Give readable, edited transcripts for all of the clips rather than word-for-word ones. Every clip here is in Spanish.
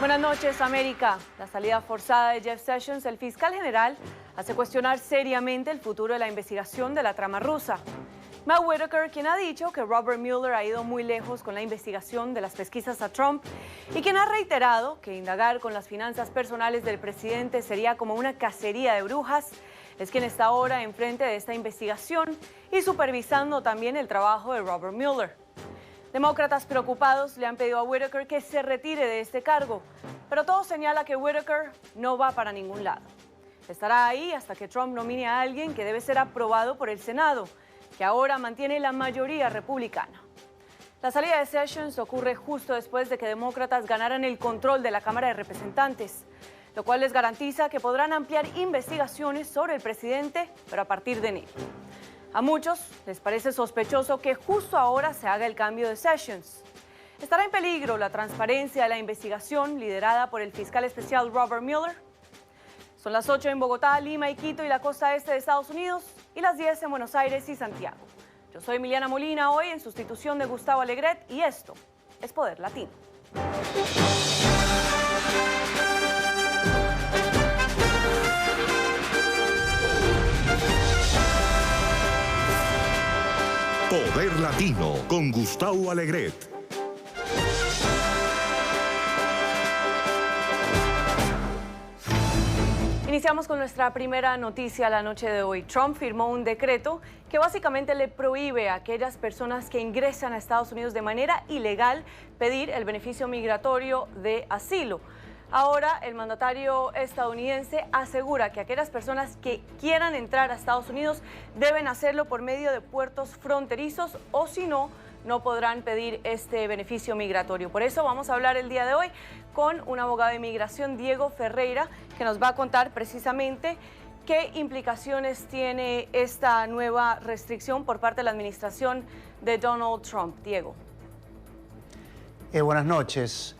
Buenas noches, América. La salida forzada de Jeff Sessions, el fiscal general, hace cuestionar seriamente el futuro de la investigación de la trama rusa. Matt Whitaker, quien ha dicho que Robert Mueller ha ido muy lejos con la investigación de las pesquisas a Trump y quien ha reiterado que indagar con las finanzas personales del presidente sería como una cacería de brujas, es quien está ahora enfrente de esta investigación y supervisando también el trabajo de Robert Mueller. Demócratas preocupados le han pedido a Whitaker que se retire de este cargo, pero todo señala que Whitaker no va para ningún lado. Estará ahí hasta que Trump nomine a alguien que debe ser aprobado por el Senado, que ahora mantiene la mayoría republicana. La salida de Sessions ocurre justo después de que demócratas ganaran el control de la Cámara de Representantes, lo cual les garantiza que podrán ampliar investigaciones sobre el presidente, pero a partir de enero. A muchos les parece sospechoso que justo ahora se haga el cambio de Sessions. ¿Estará en peligro la transparencia de la investigación liderada por el fiscal especial Robert Mueller? Son las 8 en Bogotá, Lima y Quito y la costa este de Estados Unidos y las 10 en Buenos Aires y Santiago. Yo soy Emiliana Molina, hoy en sustitución de Gustavo Alegret, y esto es Poder Latino. Poder Latino con Gustavo Alegret. Iniciamos con nuestra primera noticia la noche de hoy. Trump firmó un decreto que básicamente le prohíbe a aquellas personas que ingresan a Estados Unidos de manera ilegal pedir el beneficio migratorio de asilo. Ahora, el mandatario estadounidense asegura que aquellas personas que quieran entrar a Estados Unidos deben hacerlo por medio de puertos fronterizos o si no, no podrán pedir este beneficio migratorio. Por eso vamos a hablar el día de hoy con un abogado de inmigración, Diego Ferreira, que nos va a contar precisamente qué implicaciones tiene esta nueva restricción por parte de la administración de Donald Trump. Diego. Buenas noches.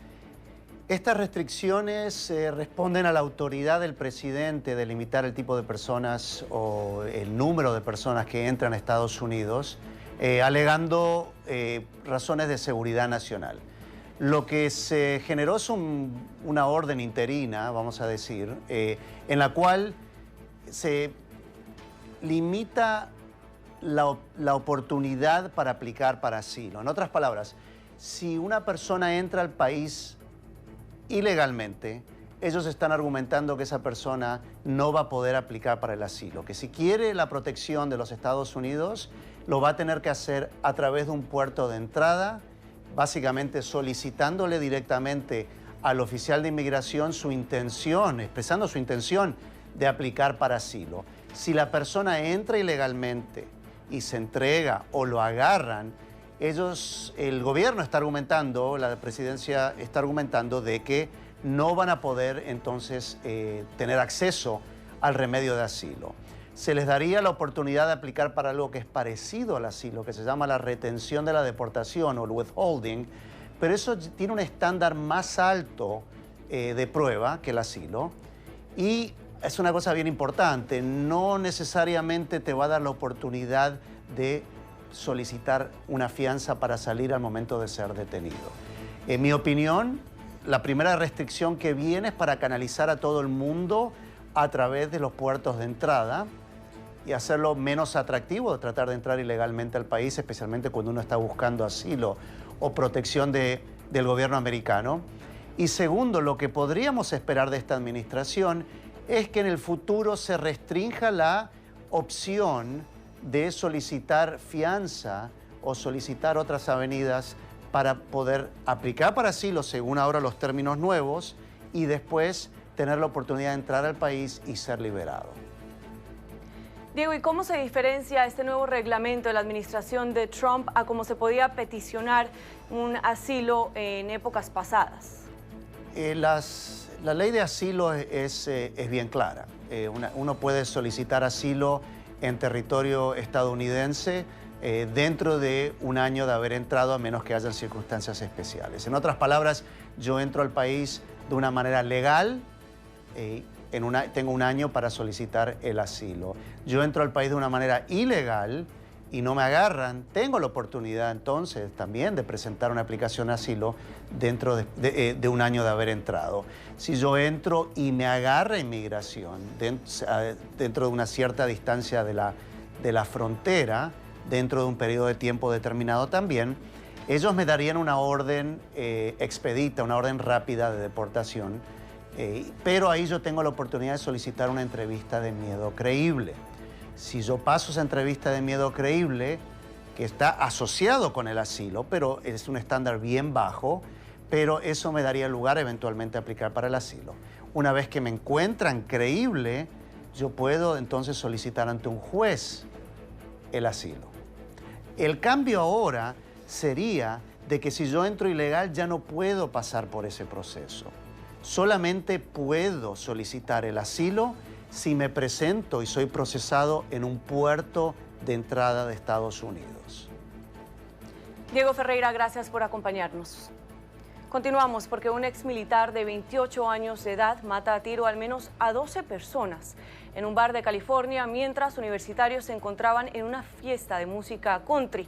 Estas restricciones responden a la autoridad del presidente de limitar el tipo de personas o el número de personas que entran a Estados Unidos, alegando razones de seguridad nacional. Lo que se generó es una orden interina, vamos a decir, en la cual se limita la oportunidad para aplicar para asilo. En otras palabras, si una persona entra al país ilegalmente, ellos están argumentando que esa persona no va a poder aplicar para el asilo, que si quiere la protección de los Estados Unidos, lo va a tener que hacer a través de un puerto de entrada, básicamente solicitándole directamente al oficial de inmigración su intención, expresando su intención de aplicar para asilo. Si la persona entra ilegalmente y se entrega o lo agarran, el gobierno está argumentando, la presidencia está argumentando de que no van a poder entonces tener acceso al remedio de asilo. Se les daría la oportunidad de aplicar para algo que es parecido al asilo, que se llama la retención de la deportación o el withholding, pero eso tiene un estándar más alto de prueba que el asilo y es una cosa bien importante, no necesariamente te va a dar la oportunidad de solicitar una fianza para salir al momento de ser detenido. En mi opinión, la primera restricción que viene es para canalizar a todo el mundo a través de los puertos de entrada y hacerlo menos atractivo de tratar de entrar ilegalmente al país, especialmente cuando uno está buscando asilo o protección del gobierno americano. Y segundo, lo que podríamos esperar de esta administración es que en el futuro se restrinja la opción de solicitar fianza o solicitar otras avenidas para poder aplicar para asilo según ahora los términos nuevos y después tener la oportunidad de entrar al país y ser liberado. Diego, ¿y cómo se diferencia este nuevo reglamento de la administración de Trump a cómo se podía peticionar un asilo en épocas pasadas? La ley de asilo es bien clara. Uno puede solicitar asilo en territorio estadounidense dentro de un año de haber entrado, a menos que hayan circunstancias especiales. En otras palabras, yo entro al país de una manera legal, tengo un año para solicitar el asilo. Yo entro al país de una manera ilegal y no me agarran, tengo la oportunidad entonces también de presentar una aplicación de asilo dentro de un año de haber entrado. Si yo entro y me agarra inmigración dentro de una cierta distancia de la frontera, dentro de un periodo de tiempo determinado también, ellos me darían una orden expedita, una orden rápida de deportación, pero ahí yo tengo la oportunidad de solicitar una entrevista de miedo creíble. Si yo paso esa entrevista de miedo creíble, que está asociado con el asilo, pero es un estándar bien bajo, pero eso me daría lugar eventualmente a aplicar para el asilo. Una vez que me encuentran creíble, yo puedo entonces solicitar ante un juez el asilo. El cambio ahora sería de que si yo entro ilegal ya no puedo pasar por ese proceso. Solamente puedo solicitar el asilo si me presento y soy procesado en un puerto de entrada de Estados Unidos. Diego Ferreira, gracias por acompañarnos. Continuamos porque un ex militar de 28 años de edad mata a tiro al menos a 12 personas en un bar de California mientras universitarios se encontraban en una fiesta de música country.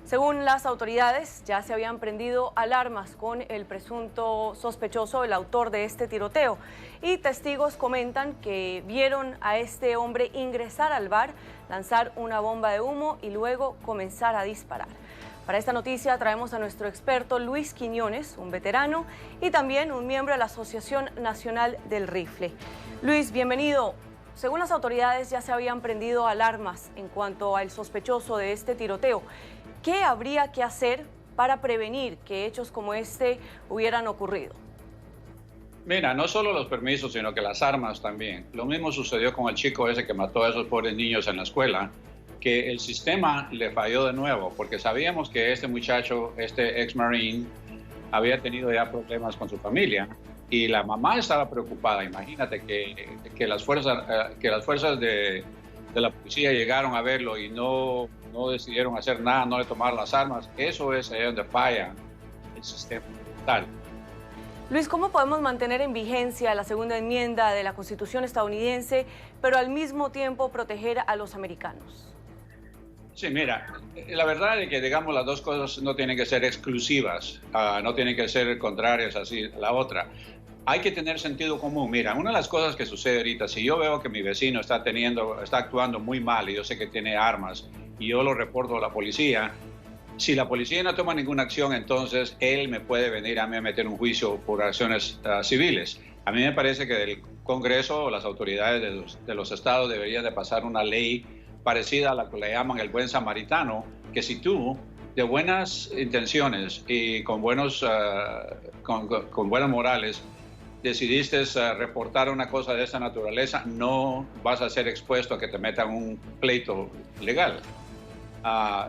Según las autoridades, ya se habían prendido alarmas con el presunto sospechoso, el autor de este tiroteo. Y testigos comentan que vieron a este hombre ingresar al bar, lanzar una bomba de humo y luego comenzar a disparar. Para esta noticia traemos a nuestro experto Luis Quiñones, un veterano y también un miembro de la Asociación Nacional del Rifle. Luis, bienvenido. Según las autoridades, ya se habían prendido alarmas en cuanto al sospechoso de este tiroteo. ¿Qué habría que hacer para prevenir que hechos como este hubieran ocurrido? Mira, no solo los permisos, sino que las armas también. Lo mismo sucedió con el chico ese que mató a esos pobres niños en la escuela, que el sistema le falló de nuevo, porque sabíamos que este muchacho, este ex-marine, había tenido ya problemas con su familia y la mamá estaba preocupada. Imagínate que las fuerzas de la policía llegaron a verlo y no decidieron hacer nada, no le tomaron las armas. Eso es ahí donde falla el sistema tal. Luis, ¿cómo podemos mantener en vigencia la segunda enmienda de la Constitución estadounidense, pero al mismo tiempo proteger a los americanos? Sí, mira, la verdad es que, digamos, las dos cosas no tienen que ser exclusivas, no tienen que ser contrarias así la otra. Hay que tener sentido común. Mira, una de las cosas que sucede ahorita, si yo veo que mi vecino está actuando muy mal y yo sé que tiene armas y yo lo reporto a la policía, si la policía no toma ninguna acción, entonces él me puede venir a mí a meter un juicio por acciones civiles. A mí me parece que del Congreso o las autoridades de los estados deberían de pasar una ley parecida a la que le llaman el buen samaritano, que si tú, de buenas intenciones y con buenas morales, decidiste reportar una cosa de esa naturaleza, no vas a ser expuesto a que te metan un pleito legal.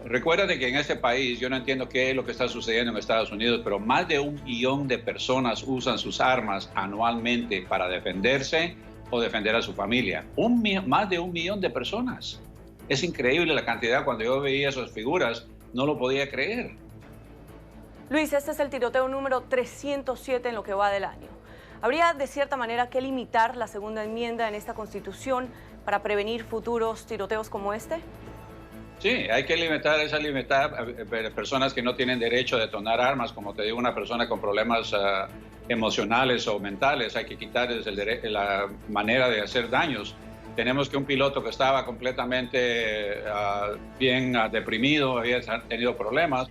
Recuérdate que en este país, yo no entiendo qué es lo que está sucediendo en Estados Unidos, pero más de 1 millón de personas usan sus armas anualmente para defenderse o defender a su familia. Más de 1 millón de personas. Es increíble la cantidad. Cuando yo veía esas figuras, no lo podía creer. Luis, este es el tiroteo número 307 en lo que va del año. ¿Habría de cierta manera que limitar la segunda enmienda en esta Constitución para prevenir futuros tiroteos como este? Sí, hay que limitar a personas que no tienen derecho a detonar armas. Como te digo, una persona con problemas emocionales o mentales, hay que quitarles la manera de hacer daños. Tenemos que un piloto que estaba completamente bien deprimido, había tenido problemas,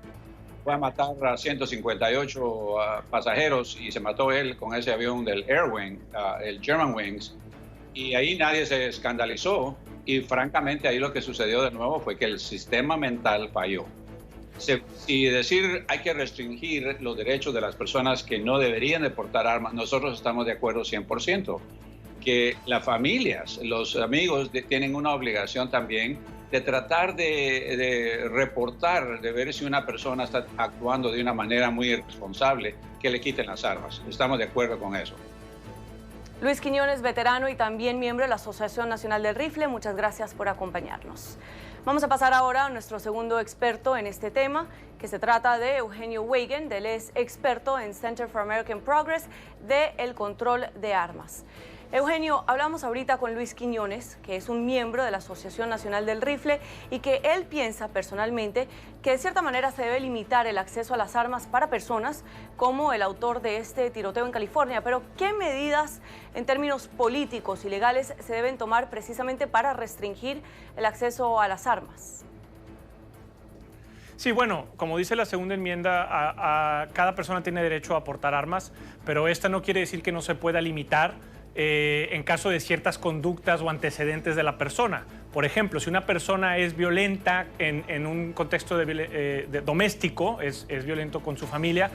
fue a matar a 158 pasajeros y se mató él con ese avión del Airwing, el Germanwings, y ahí nadie se escandalizó y francamente ahí lo que sucedió de nuevo fue que el sistema mental falló. Si decir hay que restringir los derechos de las personas que no deberían de portar armas, nosotros estamos de acuerdo 100%. Que las familias, los amigos tienen una obligación también de tratar de reportar, de ver si una persona está actuando de una manera muy irresponsable, que le quiten las armas. Estamos de acuerdo con eso. Luis Quiñones, veterano y también miembro de la Asociación Nacional del Rifle, muchas gracias por acompañarnos. Vamos a pasar ahora a nuestro segundo experto en este tema, que se trata de Eugenio Weigand. Él es experto en Center for American Progress de el control de armas. Eugenio, hablamos ahorita con Luis Quiñones, que es un miembro de la Asociación Nacional del Rifle, y que él piensa personalmente que de cierta manera se debe limitar el acceso a las armas para personas como el autor de este tiroteo en California. Pero, ¿qué medidas en términos políticos y legales se deben tomar precisamente para restringir el acceso a las armas? Sí, bueno, como dice la segunda enmienda, cada persona tiene derecho a portar armas, pero esta no quiere decir que no se pueda limitar en caso de ciertas conductas o antecedentes de la persona. Por ejemplo, si una persona es violenta en un contexto doméstico, es violento con su familia,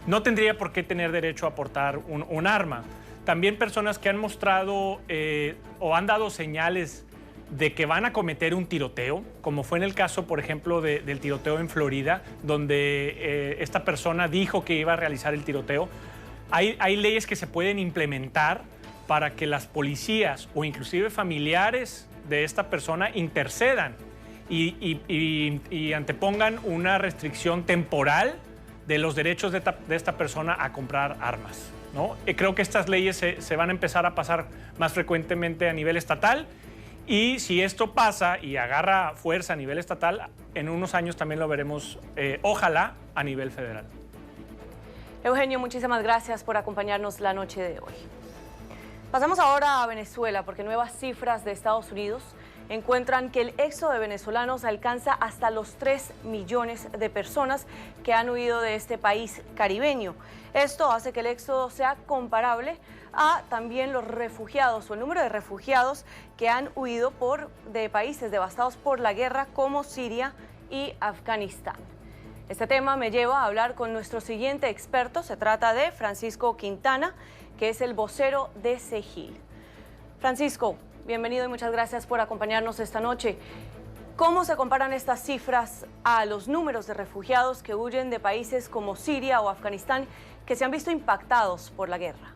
no tendría por qué tener derecho a portar un arma. También personas que han mostrado o han dado señales de que van a cometer un tiroteo, como fue en el caso, por ejemplo, del tiroteo en Florida, donde esta persona dijo que iba a realizar el tiroteo. Hay leyes que se pueden implementar para que las policías o inclusive familiares de esta persona intercedan y antepongan una restricción temporal de los derechos de esta persona a comprar armas, ¿no? Creo que estas leyes se van a empezar a pasar más frecuentemente a nivel estatal, y si esto pasa y agarra fuerza a nivel estatal, en unos años también lo veremos, ojalá, a nivel federal. Eugenio, muchísimas gracias por acompañarnos la noche de hoy. Pasamos ahora a Venezuela, porque nuevas cifras de Estados Unidos encuentran que el éxodo de venezolanos alcanza hasta los 3 millones de personas que han huido de este país caribeño. Esto hace que el éxodo sea comparable a también los refugiados o el número de refugiados que han huido de países devastados por la guerra como Siria y Afganistán. Este tema me lleva a hablar con nuestro siguiente experto. Se trata de Francisco Quintana, que es el vocero de SEGIL. Francisco, bienvenido y muchas gracias por acompañarnos esta noche. ¿Cómo se comparan estas cifras a los números de refugiados que huyen de países como Siria o Afganistán que se han visto impactados por la guerra?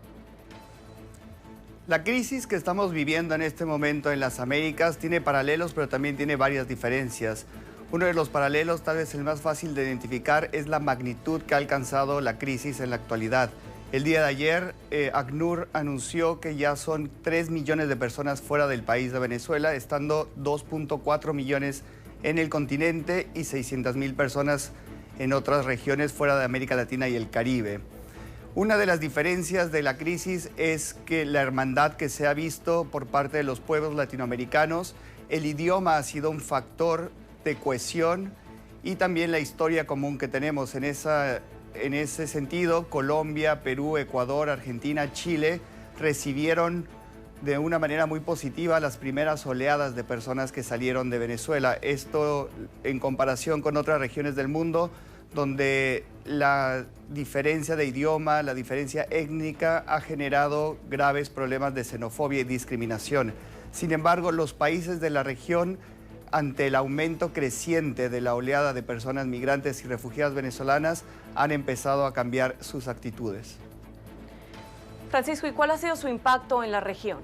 La crisis que estamos viviendo en este momento en las Américas tiene paralelos, pero también tiene varias diferencias. Uno de los paralelos, tal vez el más fácil de identificar, es la magnitud que ha alcanzado la crisis en la actualidad. El día de ayer, ACNUR anunció que ya son 3 millones de personas fuera del país de Venezuela, estando 2.4 millones en el continente y 600.000 personas en otras regiones fuera de América Latina y el Caribe. Una de las diferencias de la crisis es que la hermandad que se ha visto por parte de los pueblos latinoamericanos, el idioma ha sido un factor de cohesión y también la historia común que tenemos. En ese sentido, Colombia, Perú, Ecuador, Argentina, Chile recibieron de una manera muy positiva las primeras oleadas de personas que salieron de Venezuela. Esto en comparación con otras regiones del mundo donde la diferencia de idioma, la diferencia étnica ha generado graves problemas de xenofobia y discriminación. Sin embargo, los países de la región, ante el aumento creciente de la oleada de personas migrantes y refugiadas venezolanas, han empezado a cambiar sus actitudes. Francisco, ¿y cuál ha sido su impacto en la región?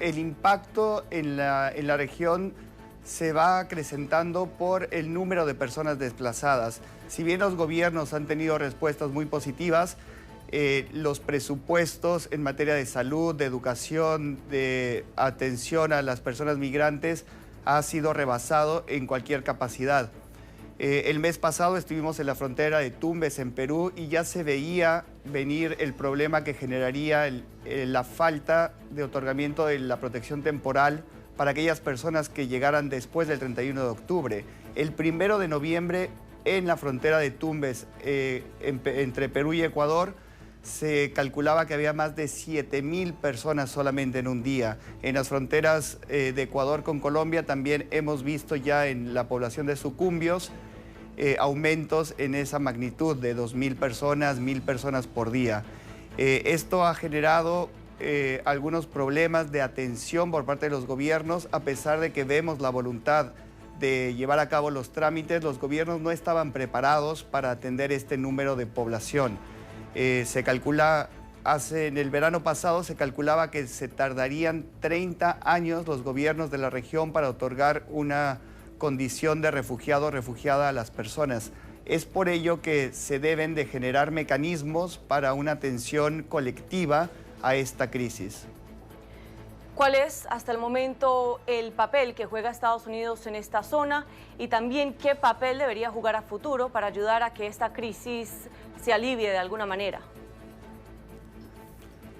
El impacto en la región se va acrecentando por el número de personas desplazadas. Si bien los gobiernos han tenido respuestas muy positivas, los presupuestos en materia de salud, de educación, de atención a las personas migrantes ha sido rebasado en cualquier capacidad. El mes pasado estuvimos en la frontera de Tumbes, en Perú, y ya se veía venir el problema que generaría la falta de otorgamiento de la protección temporal para aquellas personas que llegaran después del 31 de octubre. El 1 de noviembre, en la frontera de Tumbes, entre Perú y Ecuador, se calculaba que había más de 7.000 personas solamente en un día. En las fronteras de Ecuador con Colombia también hemos visto ya en la población de Sucumbios aumentos en esa magnitud de 2.000 personas, 1.000 personas por día. Esto ha generado algunos problemas de atención por parte de los gobiernos. A pesar de que vemos la voluntad de llevar a cabo los trámites, los gobiernos no estaban preparados para atender este número de población. Se calcula, en el verano pasado se calculaba que se tardarían 30 años los gobiernos de la región para otorgar una condición de refugiado o refugiada a las personas. Es por ello que se deben de generar mecanismos para una atención colectiva a esta crisis. ¿Cuál es hasta el momento el papel que juega Estados Unidos en esta zona y también qué papel debería jugar a futuro para ayudar a que esta crisis se alivie de alguna manera?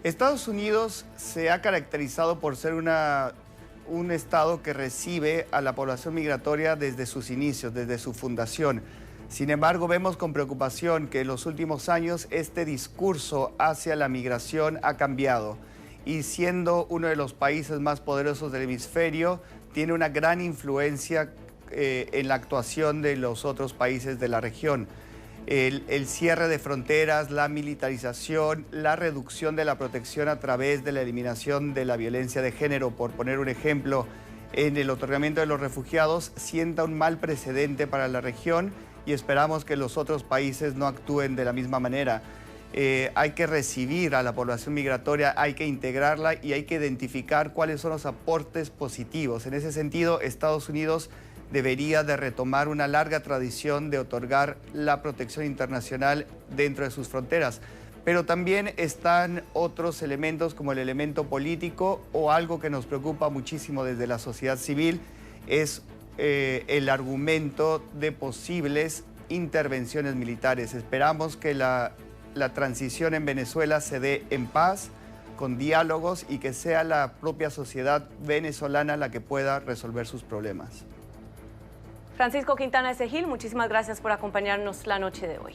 Estados Unidos se ha caracterizado por ser un estado que recibe a la población migratoria desde sus inicios, desde su fundación. Sin embargo, vemos con preocupación que en los últimos años este discurso hacia la migración ha cambiado y siendo uno de los países más poderosos del hemisferio, tiene una gran influencia en la actuación de los otros países de la región. El cierre de fronteras, la militarización, la reducción de la protección a través de la eliminación de la violencia de género, por poner un ejemplo, en el otorgamiento de los refugiados, sienta un mal precedente para la región y esperamos que los otros países no actúen de la misma manera. Hay que recibir a la población migratoria, hay que integrarla y hay que identificar cuáles son los aportes positivos. En ese sentido, Estados Unidos debería de retomar una larga tradición de otorgar la protección internacional dentro de sus fronteras. Pero también están otros elementos como el elemento político o algo que nos preocupa muchísimo desde la sociedad civil, es el argumento de posibles intervenciones militares. Esperamos que la transición en Venezuela se dé en paz, con diálogos y que sea la propia sociedad venezolana la que pueda resolver sus problemas. Francisco Quintana Ezegil, muchísimas gracias por acompañarnos la noche de hoy.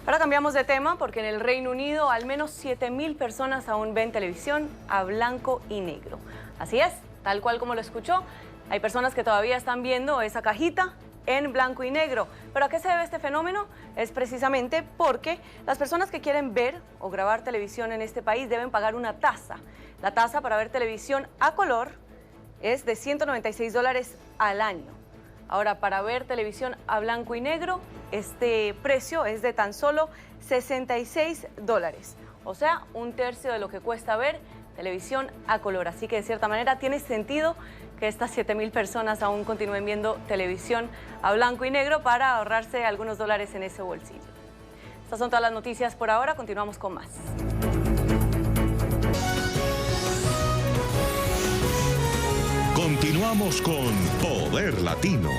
Ahora cambiamos de tema porque en el Reino Unido al menos 7.000 personas aún ven televisión a blanco y negro. Así es, tal cual como lo escuchó, hay personas que todavía están viendo esa cajita en blanco y negro. ¿Pero a qué se debe este fenómeno? Es precisamente porque las personas que quieren ver o grabar televisión en este país deben pagar una tasa. La tasa para ver televisión a color es de $196 al año. Ahora, para ver televisión a blanco y negro, este precio es de tan solo $66. O sea, un tercio de lo que cuesta ver televisión a color. Así que de cierta manera tiene sentido que estas 7.000 personas aún continúen viendo televisión a blanco y negro para ahorrarse algunos dólares en ese bolsillo. Estas son todas las noticias por ahora. Continuamos con más. Continuamos con Poder Latino.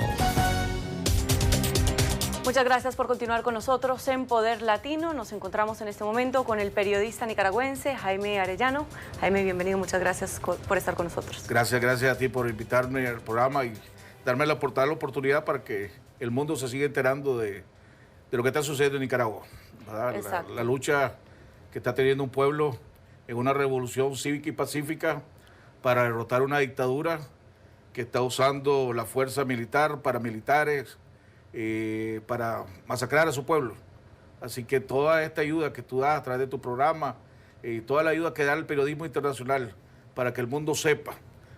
Muchas gracias por continuar con nosotros en Poder Latino. Nos encontramos en este momento con el periodista nicaragüense Jaime Arellano. Jaime, bienvenido, muchas gracias por estar con nosotros. Gracias a ti por invitarme al programa y darme la oportunidad para que el mundo se siga enterando de lo que está sucediendo en Nicaragua. La lucha que está teniendo un pueblo en una revolución cívica y pacífica para derrotar una dictadura que está usando la fuerza militar, paramilitares, para masacrar a su pueblo. Así que toda esta ayuda que tú das a través de tu programa, toda la ayuda que da el periodismo internacional para que el mundo sepa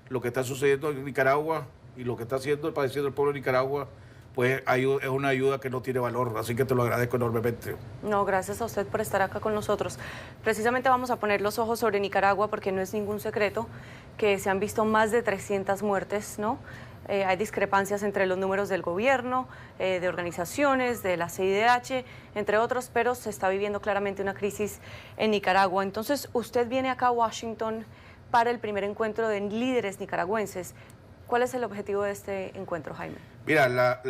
lo que está sucediendo en Nicaragua y lo que está padeciendo el pueblo de Nicaragua, pues es una ayuda que no tiene valor, así que te lo agradezco enormemente. No, gracias a usted por estar acá con nosotros. Precisamente vamos a poner los ojos sobre Nicaragua porque no es ningún secreto que se han visto más de 300 muertes, ¿no? Hay discrepancias entre los números del gobierno, de organizaciones, de la CIDH, entre otros, pero se está viviendo claramente una crisis en Nicaragua. Entonces, usted viene acá a Washington para el primer encuentro de líderes nicaragüenses. ¿Cuál es el objetivo de este encuentro, Jaime? Mira,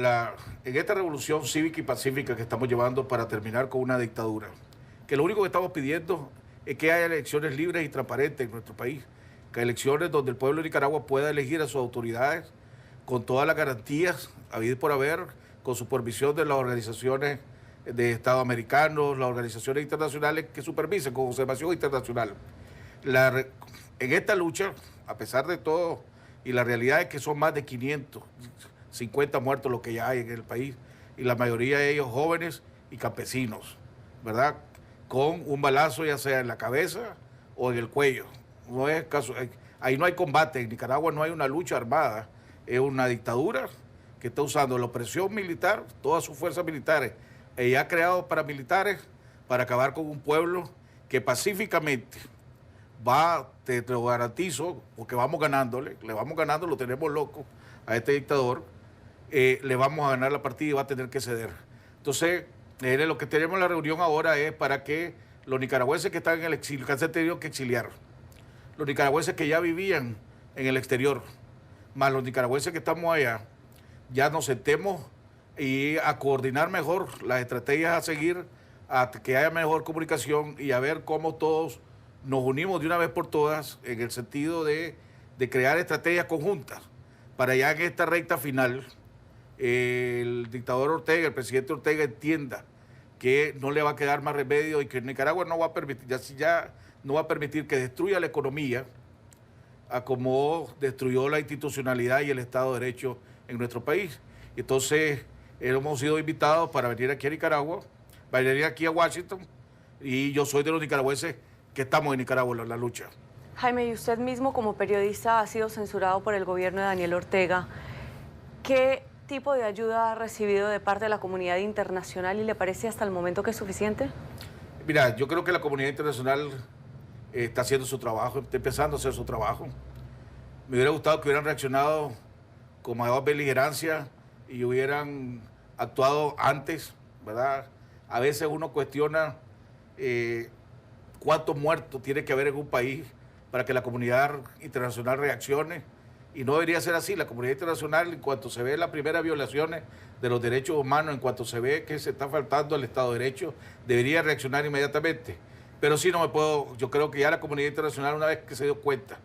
en esta revolución cívica y pacífica que estamos llevando para terminar con una dictadura, que lo único que estamos pidiendo es que haya elecciones libres y transparentes en nuestro país, que elecciones donde el pueblo de Nicaragua pueda elegir a sus autoridades con todas las garantías habidas por haber, con supervisión de las organizaciones de Estado americanos, las organizaciones internacionales que supervisen con observación internacional. En esta lucha, a pesar de todo, y la realidad es que son más de 550 muertos los que ya hay en el país, y la mayoría de ellos jóvenes y campesinos, ¿verdad? Con un balazo ya sea en la cabeza o en el cuello. No es caso, ahí no hay combate, en Nicaragua no hay una lucha armada, es una dictadura que está usando la opresión militar, todas sus fuerzas militares, y ha creado paramilitares para acabar con un pueblo que pacíficamente te lo garantizo, porque vamos ganándole, le vamos ganando, lo tenemos loco a este dictador, le vamos a ganar la partida y va a tener que ceder. Entonces, lo que tenemos en la reunión ahora es para que los nicaragüenses que están en el exilio, que han tenido que exiliar, los nicaragüenses que ya vivían en el exterior, más los nicaragüenses que estamos allá, ya nos sentemos y a coordinar mejor las estrategias a seguir, a que haya mejor comunicación y a ver cómo todos nos unimos de una vez por todas en el sentido de crear estrategias conjuntas para ya en esta recta final el dictador Ortega, el presidente Ortega entienda que no le va a quedar más remedio y que Nicaragua no va a permitir, ya no va a permitir que destruya la economía a como destruyó la institucionalidad y el Estado de Derecho en nuestro país. Entonces, hemos sido invitados para venir aquí a Nicaragua, para venir aquí a Washington, y yo soy de los nicaragüenses que estamos en Nicaragua en la lucha. Jaime, y usted mismo como periodista ha sido censurado por el gobierno de Daniel Ortega. ¿Qué tipo de ayuda ha recibido de parte de la comunidad internacional y le parece hasta el momento que es suficiente? Mira, yo creo que la comunidad internacional está haciendo su trabajo, está empezando a hacer su trabajo. Me hubiera gustado que hubieran reaccionado con mayor beligerancia y hubieran actuado antes, ¿verdad? A veces uno cuestiona cuántos muertos tiene que haber en un país para que la comunidad internacional reaccione. Y no debería ser así. La comunidad internacional, en cuanto se ve las primeras violaciones de los derechos humanos, en cuanto se ve que se está faltando al Estado de Derecho, debería reaccionar inmediatamente. Pero sí no me puedo, yo creo que ya la comunidad internacional, una vez que se dio cuenta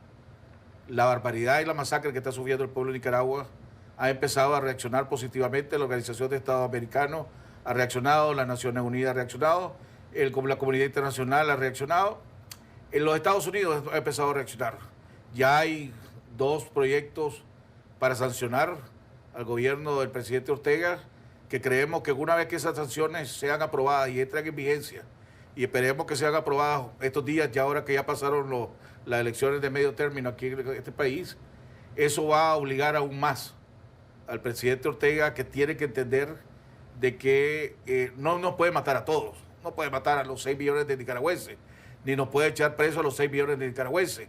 la barbaridad y la masacre que está sufriendo el pueblo de Nicaragua, ha empezado a reaccionar positivamente. La Organización de Estados Americanos ha reaccionado, las Naciones Unidas ha reaccionado, la comunidad internacional ha reaccionado. En los Estados Unidos ha empezado a reaccionar. Ya hay 2 proyectos para sancionar al gobierno del presidente Ortega, que creemos que una vez que esas sanciones sean aprobadas y entren en vigencia, y esperemos que sean aprobadas estos días, ya ahora que ya pasaron las elecciones de medio término aquí en este país, eso va a obligar aún más al presidente Ortega, que tiene que entender de que no nos puede matar a todos, no puede matar a los 6 millones de nicaragüenses, ni nos puede echar preso a los 6 millones de nicaragüenses.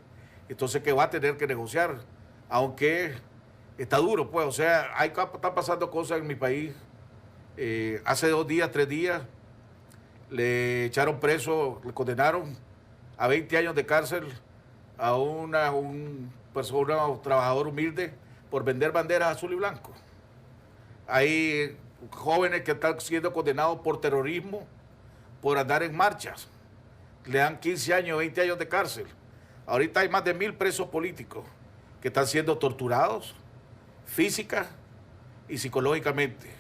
Entonces, que va a tener que negociar, aunque está duro, pues, o sea, están pasando cosas en mi país. Hace 2 días, 3 días, le echaron preso, le condenaron a 20 años de cárcel a un trabajador humilde por vender banderas azul y blanco. Hay jóvenes que están siendo condenados por terrorismo, por andar en marchas. Le dan 15 años, 20 años de cárcel. Ahorita hay más de 1000 presos políticos que están siendo torturados física y psicológicamente.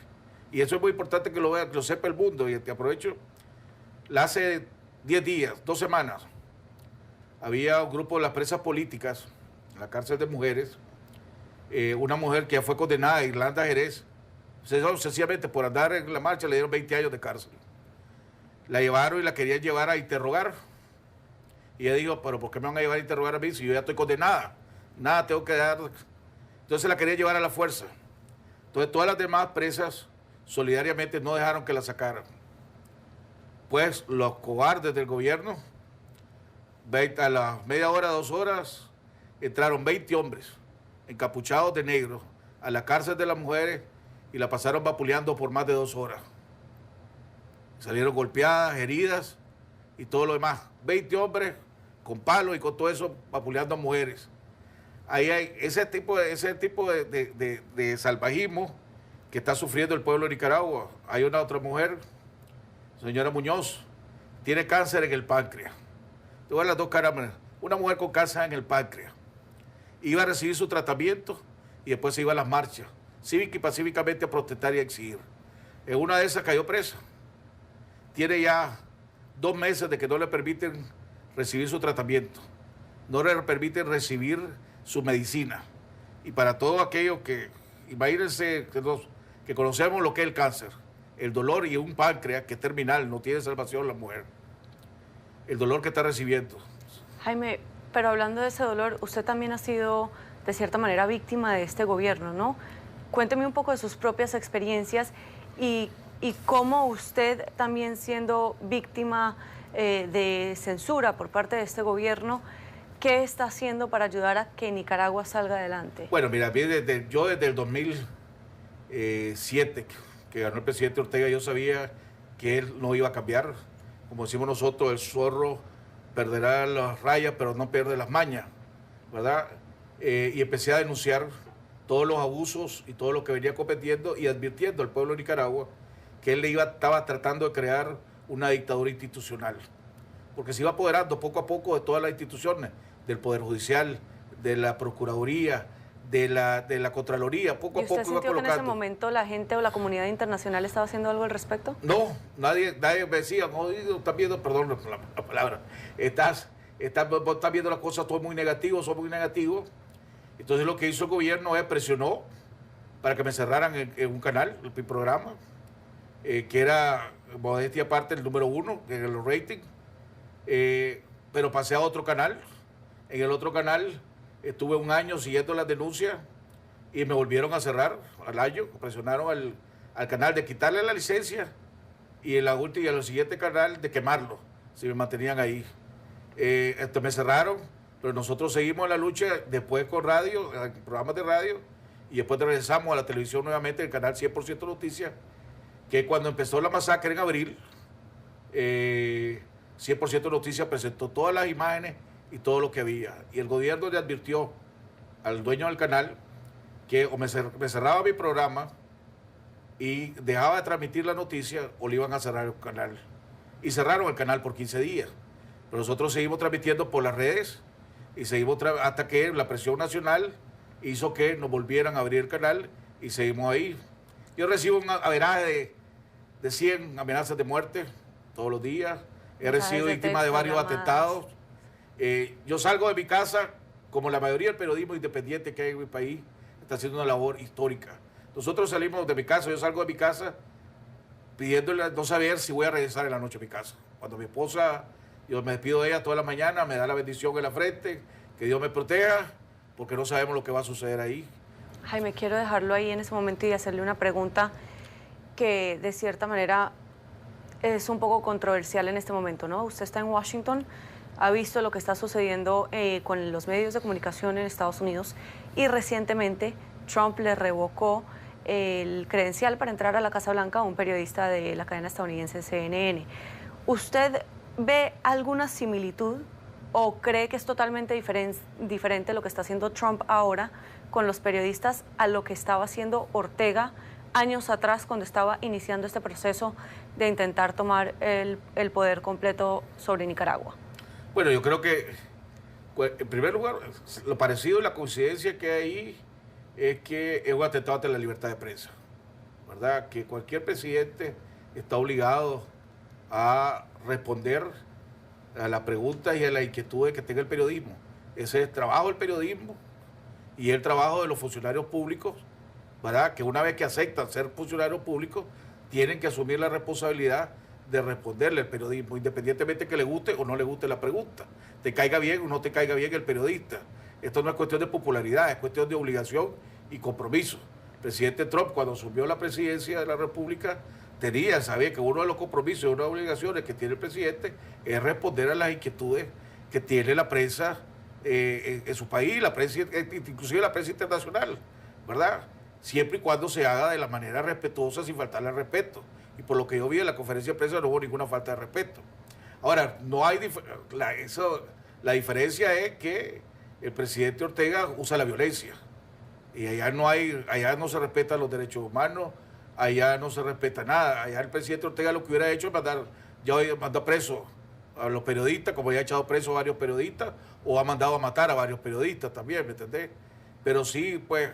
Y eso es muy importante que lo vea, que lo sepa el mundo. Y te aprovecho, hace 10 días, 2 semanas, había un grupo de las presas políticas en la cárcel de mujeres, una mujer que ya fue condenada a Irlanda Jerez, sencillamente por andar en la marcha le dieron 20 años de cárcel. La llevaron y la querían llevar a interrogar. Y ella dijo, pero ¿por qué me van a llevar a interrogar a mí si yo ya estoy condenada? Nada, tengo que dar. Entonces la quería llevar a la fuerza. Entonces todas las demás presas solidariamente no dejaron que la sacaran. Pues los cobardes del gobierno, a las media hora, 2 horas, entraron 20 hombres encapuchados de negro a la cárcel de las mujeres y la pasaron vapuleando por más de 2 horas. Salieron golpeadas, heridas y todo lo demás. 20 hombres con palos y con todo eso vapuleando a mujeres. Ahí hay ese tipo de salvajismo que está sufriendo el pueblo de Nicaragua. Hay una otra mujer, señora Muñoz, tiene cáncer en el páncreas. Te voy a las 2 caras. Una mujer con cáncer en el páncreas. Iba a recibir su tratamiento y después se iba a las marchas, cívica y pacíficamente a protestar y a exigir. En una de esas cayó presa. Tiene ya 2 meses de que no le permiten recibir su tratamiento, no le permiten recibir su medicina. Y para todos aquellos que, imagínense que conocemos lo que es el cáncer, el dolor y un páncreas que es terminal, no tiene salvación la mujer, el dolor que está recibiendo. Jaime, pero hablando de ese dolor, usted también ha sido de cierta manera víctima de este gobierno, ¿no? Cuénteme un poco de sus propias experiencias y cómo usted también siendo víctima de censura por parte de este gobierno, ¿qué está haciendo para ayudar a que Nicaragua salga adelante? Bueno, mira, yo desde el 2007, que ganó el presidente Ortega, yo sabía que él no iba a cambiar. Como decimos nosotros, el zorro perderá las rayas, pero no pierde las mañas, ¿verdad? Y empecé a denunciar todos los abusos y todo lo que venía cometiendo y advirtiendo al pueblo de Nicaragua que él estaba tratando de crear una dictadura institucional, porque se iba apoderando poco a poco de todas las instituciones, del Poder Judicial, de la Procuraduría, de la Contraloría, poco a poco iba colocando. ¿Y usted sintió que en ese momento la gente o la comunidad internacional estaba haciendo algo al respecto? No, nadie me decía, no, estás viendo, perdón la palabra, estás viendo las cosas todo muy negativo, son muy negativos. Entonces lo que hizo el gobierno es presionó para que me cerraran en un canal, el programa, que era, modestia aparte, el número 1 en los ratings, pero pasé a otro canal. En el otro canal estuve un año siguiendo las denuncias y me volvieron a cerrar al año, presionaron al canal de quitarle la licencia y en la última y en el siguiente canal de quemarlo, si me mantenían ahí. Me cerraron, pero nosotros seguimos la lucha después con radio, programas de radio, y después regresamos a la televisión nuevamente, el canal 100% Noticias, que cuando empezó la masacre en abril, 100% Noticias presentó todas las imágenes y todo lo que había. Y el gobierno le advirtió al dueño del canal que o me cerraba mi programa y dejaba de transmitir la noticia o le iban a cerrar el canal. Y cerraron el canal por 15 días. Pero nosotros seguimos transmitiendo por las redes y seguimos hasta que la presión nacional hizo que nos volvieran a abrir el canal y seguimos ahí. Yo recibo un averaje de 100 amenazas de muerte todos los días. He recibido víctimas de varios atentados. Yo salgo de mi casa, como la mayoría del periodismo independiente que hay en mi país, está haciendo una labor histórica. Nosotros salimos de mi casa, yo salgo de mi casa pidiéndole no saber si voy a regresar en la noche a mi casa. Cuando mi esposa, yo me despido de ella toda la mañana, me da la bendición en la frente, que Dios me proteja, porque no sabemos lo que va a suceder ahí. Jaime, quiero dejarlo ahí en ese momento y hacerle una pregunta que de cierta manera es un poco controversial en este momento, ¿no? Usted está en Washington, ha visto lo que está sucediendo con los medios de comunicación en Estados Unidos y recientemente Trump le revocó el credencial para entrar a la Casa Blanca a un periodista de la cadena estadounidense CNN. ¿Usted ve alguna similitud o cree que es totalmente diferente lo que está haciendo Trump ahora con los periodistas a lo que estaba haciendo Ortega años atrás cuando estaba iniciando este proceso de intentar tomar el poder completo sobre Nicaragua? Bueno, yo creo que, en primer lugar, lo parecido y la coincidencia que hay ahí es que es un atentado ante la libertad de prensa, ¿verdad? Que cualquier presidente está obligado a responder a las preguntas y a las inquietudes que tenga el periodismo. Ese es el trabajo del periodismo y el trabajo de los funcionarios públicos, ¿verdad? Que una vez que aceptan ser funcionarios públicos, tienen que asumir la responsabilidad de responderle al periodismo, independientemente que le guste o no le guste la pregunta, te caiga bien o no te caiga bien el periodista. Esto no es cuestión de popularidad, es cuestión de obligación y compromiso. El presidente Trump, cuando asumió la presidencia de la República, sabía que uno de los compromisos y una de las obligaciones que tiene el presidente es responder a las inquietudes que tiene la prensa en su país, la prensa, inclusive la prensa internacional, ¿verdad? Siempre y cuando se haga de la manera respetuosa, sin faltarle al respeto. Y por lo que yo vi en la conferencia de prensa no hubo ninguna falta de respeto. Ahora, no hay la diferencia es que el presidente Ortega usa la violencia. Y allá no se respetan los derechos humanos, allá no se respeta nada. Allá el presidente Ortega lo que hubiera hecho es mandar preso a los periodistas, como ya ha echado preso a varios periodistas, o ha mandado a matar a varios periodistas también, ¿me entendés? Pero sí, pues,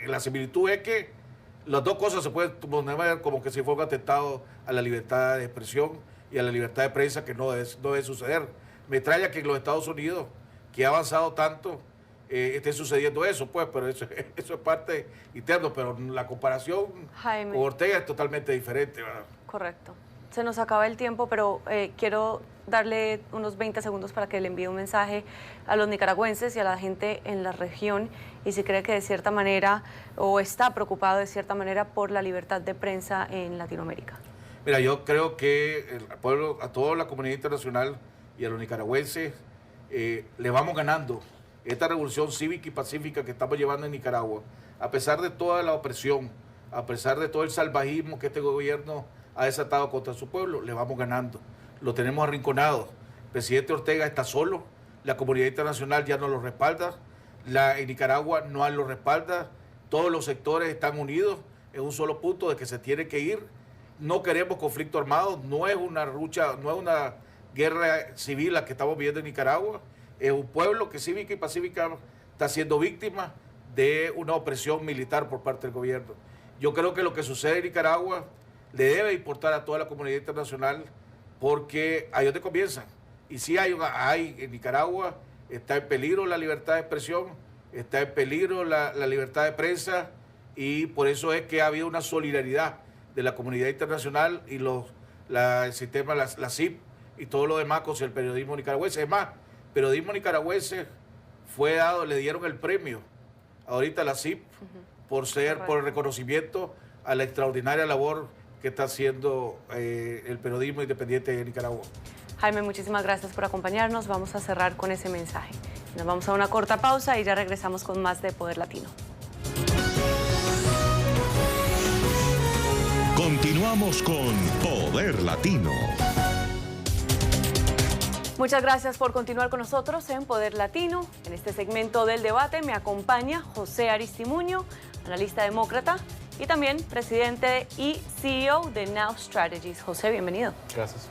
la similitud es que las dos cosas se pueden poner como que si fuera un atentado a la libertad de expresión y a la libertad de prensa, que no debe suceder. Me extraña que en los Estados Unidos, que ha avanzado tanto, esté sucediendo eso, pues, pero eso es parte interno, pero la comparación Jaime, con Ortega es totalmente diferente, ¿verdad? Correcto. Se nos acaba el tiempo, pero quiero darle unos 20 segundos para que le envíe un mensaje a los nicaragüenses y a la gente en la región y si cree que de cierta manera o está preocupado de cierta manera por la libertad de prensa en Latinoamérica. Mira, yo creo que al pueblo, a toda la comunidad internacional y a los nicaragüenses le vamos ganando esta revolución cívica y pacífica que estamos llevando en Nicaragua, a pesar de toda la opresión, a pesar de todo el salvajismo que este gobierno ha desatado contra su pueblo, le vamos ganando. Lo tenemos arrinconado. El presidente Ortega está solo, la comunidad internacional ya no lo respalda, en Nicaragua no lo respalda, todos los sectores están unidos en un solo punto de que se tiene que ir. No queremos conflicto armado, no es una lucha, no es una guerra civil la que estamos viendo en Nicaragua, es un pueblo que cívica y pacífica está siendo víctima de una opresión militar por parte del gobierno. Yo creo que lo que sucede en Nicaragua le debe importar a toda la comunidad internacional, porque ahí es donde comienzan. Y sí hay en Nicaragua, está en peligro la libertad de expresión, está en peligro la libertad de prensa, y por eso es que ha habido una solidaridad de la comunidad internacional y el sistema, la CIP y todo lo demás con el periodismo nicaragüense. Es más, periodismo nicaragüense le dieron el premio ahorita a la CIP por el reconocimiento a la extraordinaria labor que está haciendo el periodismo independiente de Nicaragua. Jaime, muchísimas gracias por acompañarnos. Vamos a cerrar con ese mensaje. Nos vamos a una corta pausa y ya regresamos con más de Poder Latino. Continuamos con Poder Latino. Muchas gracias por continuar con nosotros en Poder Latino. En este segmento del debate me acompaña José Aristimuño, analista demócrata y también presidente y CEO de Now Strategies. José, bienvenido. Gracias.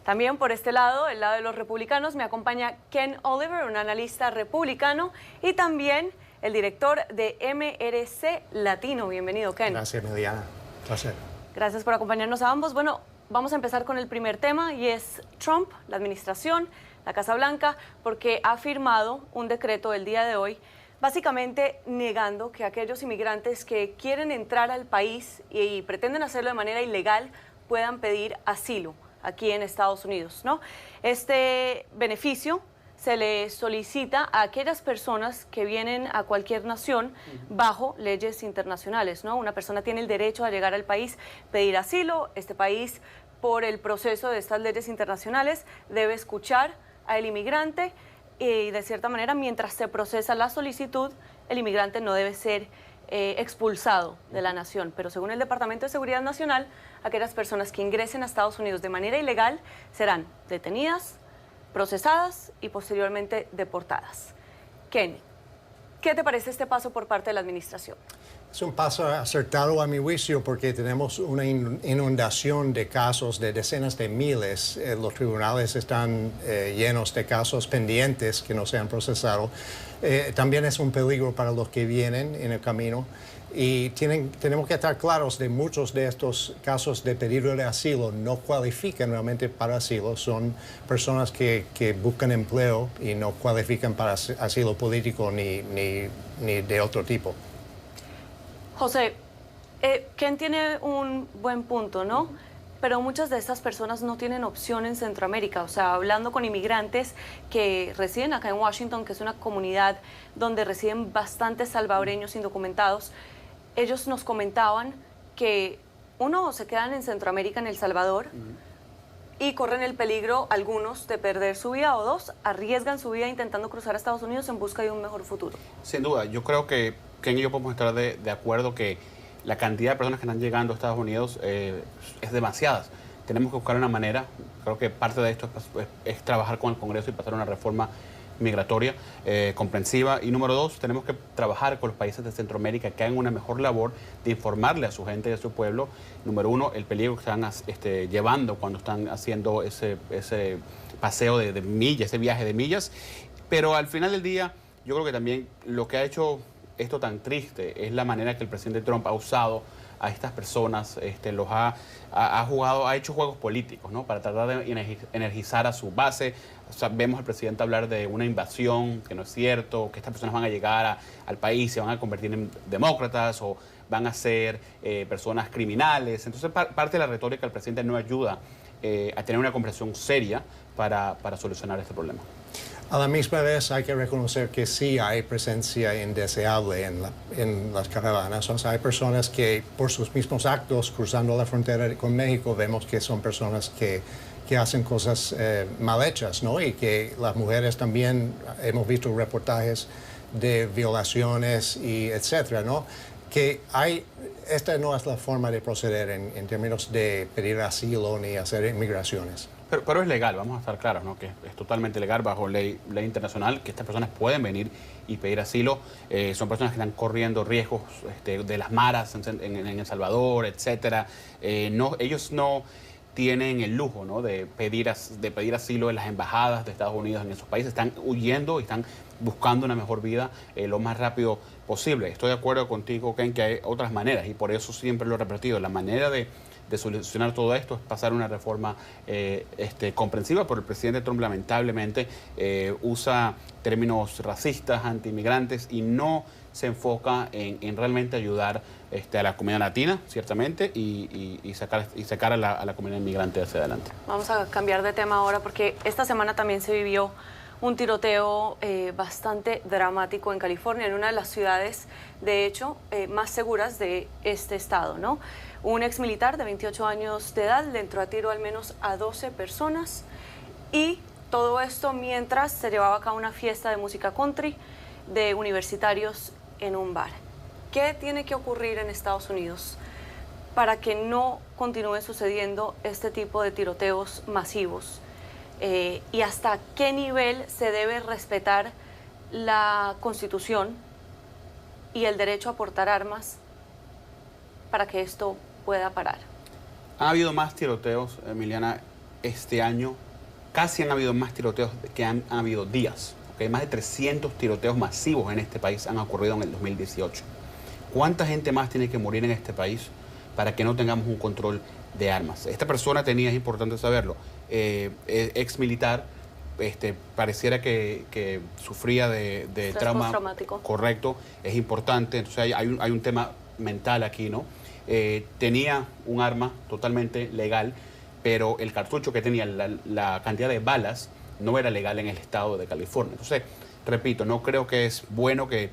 También por este lado, el lado de los republicanos, me acompaña Ken Oliver, un analista republicano, y también el director de MRC Latino. Bienvenido, Ken. Gracias, Mediana. Placer. Gracias por acompañarnos a ambos. Bueno, vamos a empezar con el primer tema, y es Trump, la administración, la Casa Blanca, porque ha firmado un decreto el día de hoy, básicamente negando que aquellos inmigrantes que quieren entrar al país y pretenden hacerlo de manera ilegal puedan pedir asilo aquí en Estados Unidos, ¿no? Este beneficio se le solicita a aquellas personas que vienen a cualquier nación bajo leyes internacionales, ¿no? Una persona tiene el derecho a llegar al país, pedir asilo. Este país, por el proceso de estas leyes internacionales, debe escuchar al inmigrante y, de cierta manera, mientras se procesa la solicitud, el inmigrante no debe ser expulsado de la nación. Pero según el Departamento de Seguridad Nacional, aquellas personas que ingresen a Estados Unidos de manera ilegal serán detenidas, procesadas y posteriormente deportadas. Ken, ¿qué te parece este paso por parte de la administración? Es un paso acertado a mi juicio porque tenemos una inundación de casos de decenas de miles. Los tribunales están llenos de casos pendientes que no se han procesado. También es un peligro para los que vienen en el camino. Y tenemos que estar claros de muchos de estos casos de pedido de asilo no cualifican realmente para asilo. Son personas que buscan empleo y no cualifican para asilo político ni de otro tipo. José, Ken tiene un buen punto, ¿no? Pero muchas de estas personas no tienen opción en Centroamérica. O sea, hablando con inmigrantes que residen acá en Washington, que es una comunidad donde residen bastantes salvadoreños indocumentados, ellos nos comentaban que, uno, se quedan en Centroamérica, en El Salvador, y corren el peligro, algunos, de perder su vida, o dos, arriesgan su vida intentando cruzar a Estados Unidos en busca de un mejor futuro. Sin duda, yo creo que Ken y yo podemos estar de acuerdo que la cantidad de personas que están llegando a Estados Unidos es demasiada. Tenemos que buscar una manera, creo que parte de esto es trabajar con el Congreso y pasar una reforma migratoria comprensiva. Y número dos, tenemos que trabajar con los países de Centroamérica que hagan una mejor labor de informarle a su gente y a su pueblo, número uno, el peligro que están llevando cuando están haciendo ese paseo de millas, ese viaje de millas. Pero al final del día, yo creo que también lo que ha hecho esto tan triste es la manera que el presidente Trump ha usado a estas personas, ha hecho juegos políticos, ¿no? Para tratar de energizar a su base. O sea, vemos al presidente hablar de una invasión, que no es cierto, que estas personas van a llegar al país, se van a convertir en demócratas o van a ser personas criminales. Entonces, parte de la retórica del presidente no ayuda a tener una conversación seria para solucionar este problema. A la misma vez hay que reconocer que sí hay presencia indeseable en las caravanas. O sea, hay personas que por sus mismos actos cruzando la frontera con México vemos que son personas que hacen cosas mal hechas, ¿no? Y que las mujeres también, hemos visto reportajes de violaciones y etcétera, ¿no? Que esta no es la forma de proceder en términos de pedir asilo ni hacer inmigraciones. Pero es legal, vamos a estar claros, ¿no? Que es totalmente legal bajo ley internacional, que estas personas pueden venir y pedir asilo. Son personas que están corriendo riesgos de las maras en El Salvador, etcétera. Ellos no tienen el lujo, ¿no?, de pedir asilo en las embajadas de Estados Unidos en esos países. Están huyendo y están buscando una mejor vida lo más rápido posible. Estoy de acuerdo contigo, Ken, que hay otras maneras, y por eso siempre lo he repetido. La manera de solucionar todo esto es pasar una reforma comprensiva, pero el presidente Trump lamentablemente usa términos racistas, antiinmigrantes, y no se enfoca en realmente ayudar a la comunidad latina, ciertamente, y sacar a la comunidad inmigrante hacia adelante. Vamos a cambiar de tema ahora, porque esta semana también se vivió un tiroteo bastante dramático en California, en una de las ciudades, de hecho, más seguras de este estado, ¿no? Un exmilitar de 28 años de edad le entró a tiro al menos a 12 personas, y todo esto mientras se llevaba a cabo una fiesta de música country de universitarios en un bar. ¿Qué tiene que ocurrir en Estados Unidos para que no continúe sucediendo este tipo de tiroteos masivos? ¿Y hasta qué nivel se debe respetar la Constitución y el derecho a portar armas para que esto pueda parar? Ha habido más tiroteos, Emiliana, este año. Casi han habido más tiroteos que han habido días. ¿Okay? Más de 300 tiroteos masivos en este país han ocurrido en el 2018. ¿Cuánta gente más tiene que morir en este país para que no tengamos un control de armas? Esta persona tenía, es importante saberlo, ex militar, pareciera que sufría de trauma. Correcto, es importante. Entonces hay un tema mental aquí, ¿no? Tenía un arma totalmente legal, pero el cartucho que tenía, la cantidad de balas, no era legal en el estado de California. Entonces, repito, no creo que es bueno que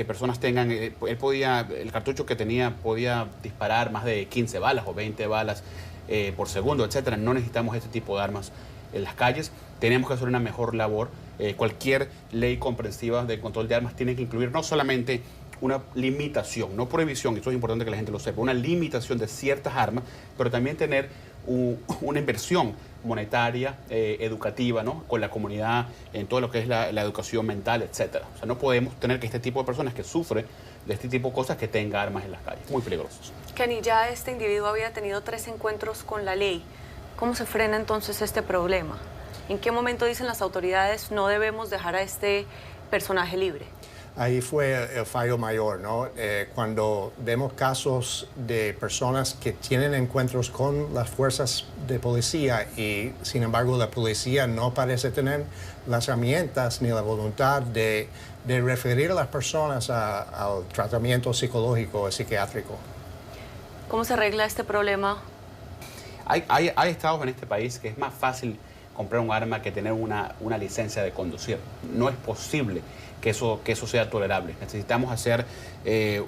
personas tengan, el cartucho que tenía podía disparar más de 15 balas o 20 balas por segundo, etcétera. No necesitamos este tipo de armas en las calles. Tenemos que hacer una mejor labor. Cualquier ley comprensiva de control de armas tiene que incluir no solamente una limitación, no prohibición, eso es importante que la gente lo sepa, una limitación de ciertas armas, pero también tener una inversión monetaria, educativa, ¿no?, con la comunidad en todo lo que es la educación mental, etcétera. O sea, no podemos tener que este tipo de personas que sufren de este tipo de cosas que tenga armas en las calles. Muy peligrosos. Kenny, ya este individuo había tenido 3 encuentros con la ley. ¿Cómo se frena entonces este problema? ¿En qué momento dicen las autoridades no debemos dejar a este personaje libre? Ahí fue el fallo mayor, ¿no? Cuando vemos casos de personas que tienen encuentros con las fuerzas de policía y, sin embargo, la policía no parece tener las herramientas ni la voluntad de referir a las personas al tratamiento psicológico o psiquiátrico. ¿Cómo se arregla este problema? Hay estados en este país que es más fácil comprar un arma que tener una licencia de conducir. No es posible que eso sea tolerable. Necesitamos hacer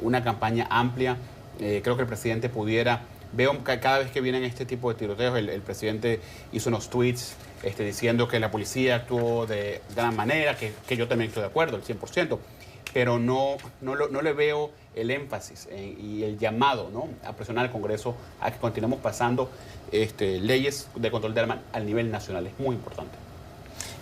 una campaña amplia. Creo que el presidente pudiera... Veo que cada vez que vienen este tipo de tiroteos, el presidente hizo unos tweets diciendo que la policía actuó de gran manera, que yo también estoy de acuerdo, el 100%, pero no le veo el énfasis y el llamado, ¿no?, a presionar al Congreso a que continuemos pasando leyes de control de armas al nivel nacional. Es muy importante.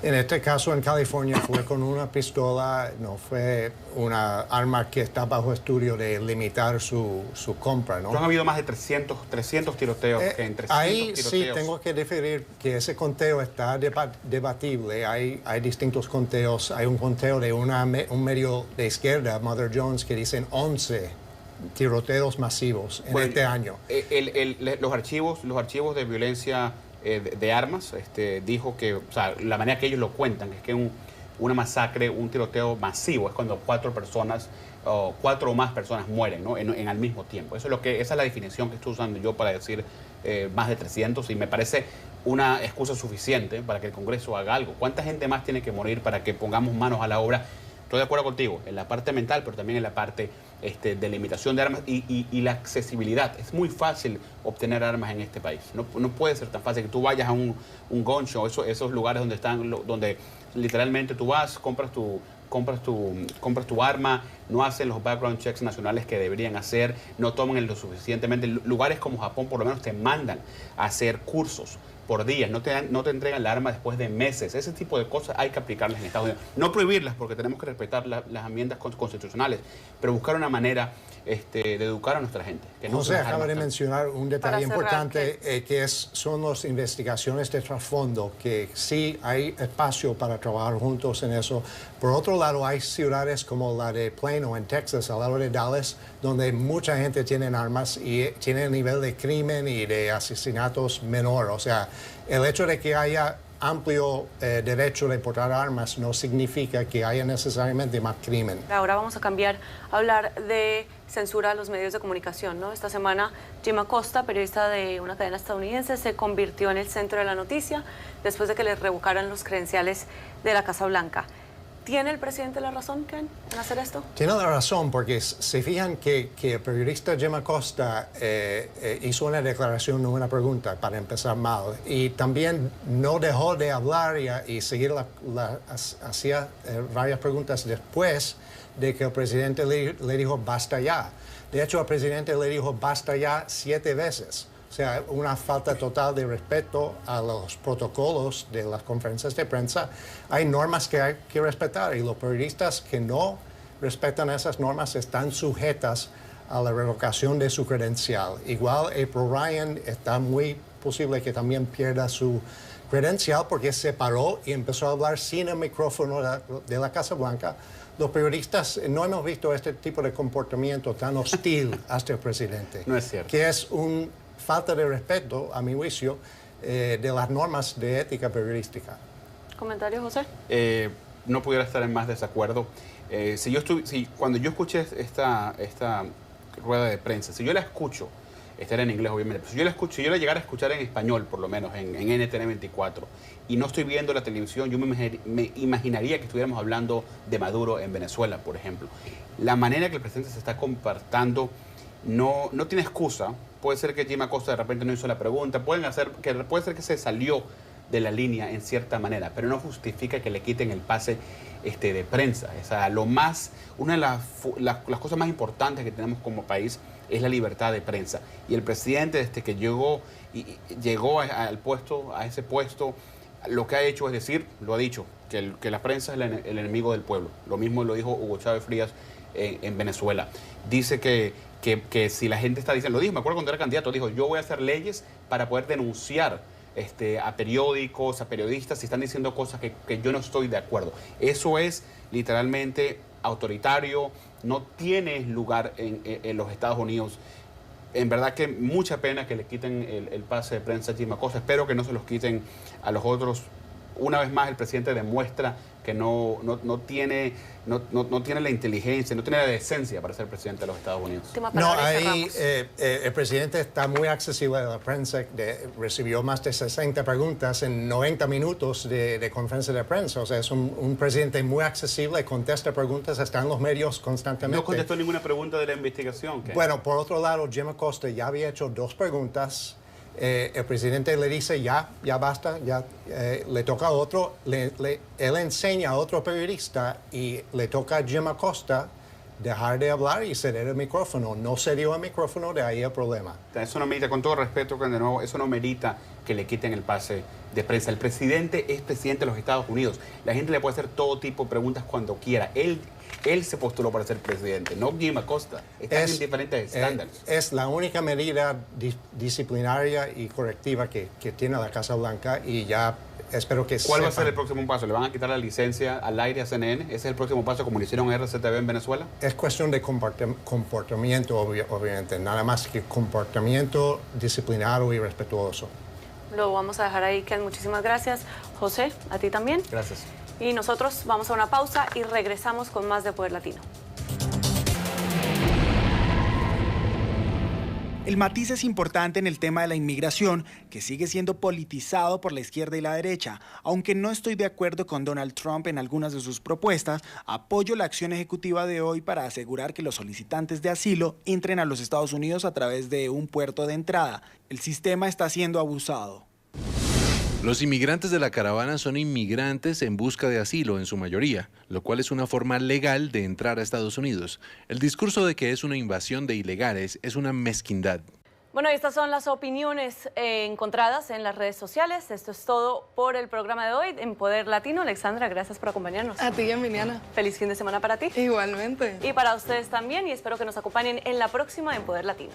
En este caso en California fue con una pistola, no fue una arma que está bajo estudio de limitar su compra, ¿no? Han habido más de 300 tiroteos. Ahí sí tengo que diferir que ese conteo está debatible. Hay distintos conteos. Hay un conteo de un medio de izquierda, Mother Jones, que dicen 11 tiroteos masivos en este año. Los archivos de violencia de armas, dijo que, o sea, la manera que ellos lo cuentan, es que una masacre, un tiroteo masivo, es cuando 4 personas o 4 o más personas mueren, ¿no?, en al mismo tiempo. Esa es la definición que estoy usando yo para decir más de 300, y me parece una excusa suficiente para que el Congreso haga algo. ¿Cuánta gente más tiene que morir para que pongamos manos a la obra? Estoy de acuerdo contigo en la parte mental, pero también en la parte de limitación de armas y la accesibilidad. Es muy fácil obtener armas en este país. No puede ser tan fácil que tú vayas a un gun show, esos lugares donde literalmente tú vas, compras tu arma, no hacen los background checks nacionales que deberían hacer, no toman lo suficientemente. Lugares como Japón por lo menos te mandan a hacer cursos por días, no te entregan la arma después de meses. Ese tipo de cosas hay que aplicarlas en Estados Unidos. No prohibirlas, porque tenemos que respetar las enmiendas constitucionales, pero buscar una manera de educar a nuestra gente. Que no José acaba de mencionar un detalle importante, que son las investigaciones de trasfondo, que sí hay espacio para trabajar juntos en eso. Por otro lado, hay ciudades como la de Plano, en Texas, al lado de Dallas, donde mucha gente tiene armas y tiene el nivel de crimen y de asesinatos menor. O sea, el hecho de que haya amplio derecho de portar armas no significa que haya necesariamente más crimen. Ahora vamos a cambiar a hablar de censura a los medios de comunicación, ¿no? Esta semana Jim Acosta, periodista de una cadena estadounidense, se convirtió en el centro de la noticia después de que le revocaran los credenciales de la Casa Blanca. ¿Tiene el presidente la razón, Ken, en hacer esto? Tiene la razón, porque se fijan que el periodista Jim Acosta hizo una declaración, no una pregunta, para empezar mal, y también no dejó de hablar y seguir hacía varias preguntas después de que el presidente le dijo basta ya. De hecho, el presidente le dijo basta ya 7 veces. O sea, una falta total de respeto a los protocolos de las conferencias de prensa. Hay normas que hay que respetar y los periodistas que no respetan esas normas están sujetas a la revocación de su credencial. Igual April Ryan está muy posible que también pierda su credencial porque se paró y empezó a hablar sin el micrófono de la Casa Blanca. Los periodistas no hemos visto este tipo de comportamiento tan hostil hacia el presidente. No es cierto. Que es una falta de respeto, a mi juicio, de las normas de ética periodística. ¿Comentario, José? No pudiera estar en más desacuerdo. Cuando yo escuché esta rueda de prensa, si yo la escucho, esta era en inglés obviamente, pero si yo la llegara a escuchar en español, por lo menos en NTN 24, y no estoy viendo la televisión, yo me imaginaría que estuviéramos hablando de Maduro en Venezuela, por ejemplo. La manera que el presidente se está comportando no tiene excusa. Puede ser que Jim Acosta de repente no hizo la pregunta, puede ser que se salió de la línea en cierta manera, pero no justifica que le quiten el pase de prensa. O sea, una de las cosas más importantes que tenemos como país es la libertad de prensa. Y el presidente, desde que llegó a ese puesto, lo que ha hecho es decir, lo ha dicho, que la prensa es el enemigo del pueblo. Lo mismo lo dijo Hugo Chávez Frías en Venezuela. Dice que si la gente está diciendo, lo dijo, me acuerdo cuando era candidato, dijo, yo voy a hacer leyes para poder denunciar a periódicos, a periodistas, si están diciendo cosas que yo no estoy de acuerdo. Eso es literalmente autoritario, no tiene lugar en los Estados Unidos. En verdad que mucha pena que le quiten el pase de prensa a Jim Acosta. Espero que no se los quiten a los otros. Una vez más, el presidente demuestra que no tiene la inteligencia, no tiene la decencia para ser presidente de los Estados Unidos. No, ahí el presidente está muy accesible a la prensa, recibió más de 60 preguntas en 90 minutos de conferencia de prensa. O sea, es un presidente muy accesible, contesta preguntas, está en los medios constantemente. No contestó ninguna pregunta de la investigación. ¿Qué? Bueno, por otro lado, Jim Acosta ya había hecho 2 preguntas. El presidente le dice ya basta, le toca a otro, él enseña a otro periodista y le toca a Jim Acosta dejar de hablar y ceder el micrófono. No cedió el micrófono, de ahí el problema. Eso no merita, con todo respeto, de nuevo, eso no merita que le quiten el pase de prensa. El presidente es presidente de los Estados Unidos. La gente le puede hacer todo tipo de preguntas cuando quiera. Él se postuló para ser presidente, no Jim Acosta. Están en diferentes estándares. Es la única medida disciplinaria y correctiva que tiene la Casa Blanca y ya espero que ¿Cuál va a ser el próximo paso? ¿Le van a quitar la licencia al aire a CNN? ¿Ese es el próximo paso como lo hicieron en RCTV en Venezuela? Es cuestión de comportamiento, obviamente. Nada más que comportamiento disciplinario y respetuoso. Lo vamos a dejar ahí, Ken. Muchísimas gracias. José, a ti también. Gracias. Y nosotros vamos a una pausa y regresamos con más de Poder Latino. El matiz es importante en el tema de la inmigración, que sigue siendo politizado por la izquierda y la derecha. Aunque no estoy de acuerdo con Donald Trump en algunas de sus propuestas, apoyo la acción ejecutiva de hoy para asegurar que los solicitantes de asilo entren a los Estados Unidos a través de un puerto de entrada. El sistema está siendo abusado. Los inmigrantes de la caravana son inmigrantes en busca de asilo en su mayoría, lo cual es una forma legal de entrar a Estados Unidos. El discurso de que es una invasión de ilegales es una mezquindad. Bueno, estas son las opiniones encontradas en las redes sociales. Esto es todo por el programa de hoy en Poder Latino. Alexandra, gracias por acompañarnos. A ti, Emiliana. Feliz fin de semana para ti. Igualmente. Y para ustedes también, y espero que nos acompañen en la próxima en Poder Latino.